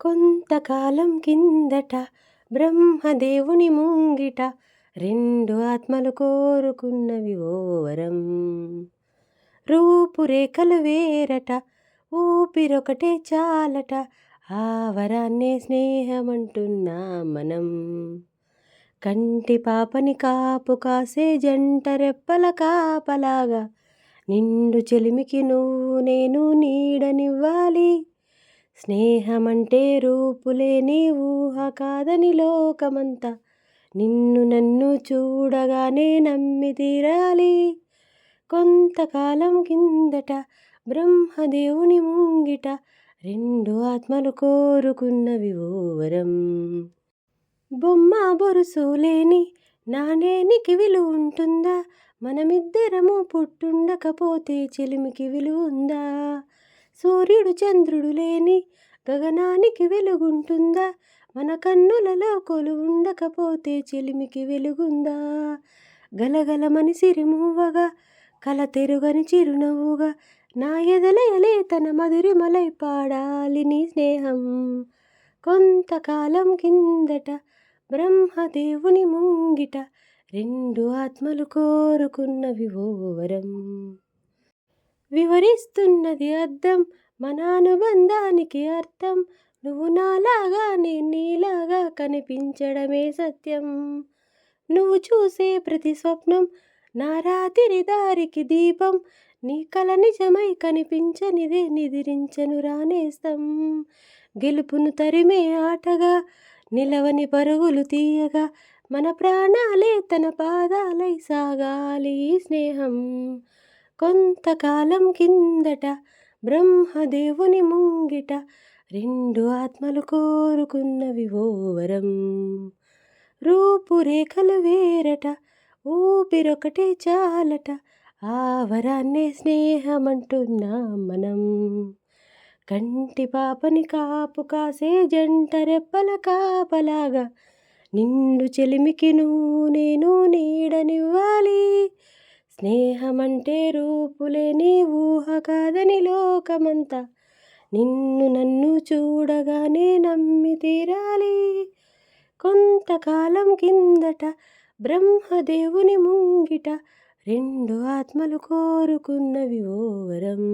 కొంతకాలం కిందట బ్రహ్మదేవుని ముంగిట రెండు ఆత్మలు కోరుకున్నవి ఓ వరం. రూపురేఖలు వేరట, ఊపిరొకటే చాలట, ఆ వరాన్నే స్నేహమంటున్నాం మనం. కంటి పాపని కాపు కాసే జంట రెప్పల కాపలాగా, నిండు చెలిమికి నువ్వు నేను నీడనివ్వాలి. స్నేహమంటే రూపులేని ఊహ కాదని లోకమంతా, నిన్ను నన్ను చూడగానే నమ్మి తీరాలి. కొంతకాలం కిందట బ్రహ్మదేవుని ముంగిట రెండు ఆత్మలు కోరుకున్నవి ఓ వరం. బొమ్మ బొరుసు లేని నాణేనికి విలువ ఉంటుందా? మనమిద్దరము పుట్టుండకపోతే చెలిమికి విలువ ఉందా? సూర్యుడు చంద్రుడు లేని గగనానికి వెలుగుంటుందా? మన కన్నులలో కొలువుండకపోతే చెలిమికి వెలుగుందా? గలగలమని సిరిమువ్వగా, కల తెరుగని చిరునవ్వుగా, నా ఎదలయలే తన మధురిమలై పాడాలి నీ స్నేహం. కొంతకాలం కిందట బ్రహ్మదేవుని ముంగిట రెండు ఆత్మలు కోరుకున్నవి ఓ వరం. వివరిస్తున్నది అర్థం మన అనుబంధానికి అర్థం. నువ్వు నాలాగా నేను నీలాగా కనిపించడమే సత్యం. నువ్వు చూసే ప్రతి స్వప్నం నా రాత్రి దారికి దీపం. నీ కల నిజమై కనిపించనిదే నిద్రించను రానేస్తం. గెలుపును తరిమే ఆటగా, నిలవని పరుగులు తీయగా, మన ప్రాణాలే తన పాదాలై సాగాలి ఈ స్నేహం. కొంతకాలం కిందట బ్రహ్మదేవుని ముంగిట రెండు ఆత్మలు కోరుకున్నవి ఓ వరం. రూపురేఖలు వేరట, ఊపిరొకటే చాలట, ఆ వరాన్నే స్నేహమంటున్నాం మనం. కంటి పాపని కాపు కాసే జంట రెప్పల కాపలాగా, నిండు చెలిమికి నువ్వు నేను నీడనివ్వాలి. స్నేహమంటే రూపులేని ఊహ కాదని లోకమంతా, నిన్ను నన్ను చూడగానే నమ్మి తీరాలి. కొంతకాలం కిందట బ్రహ్మదేవుని ముంగిట రెండు ఆత్మలు కోరుకున్నవి ఓ వరం.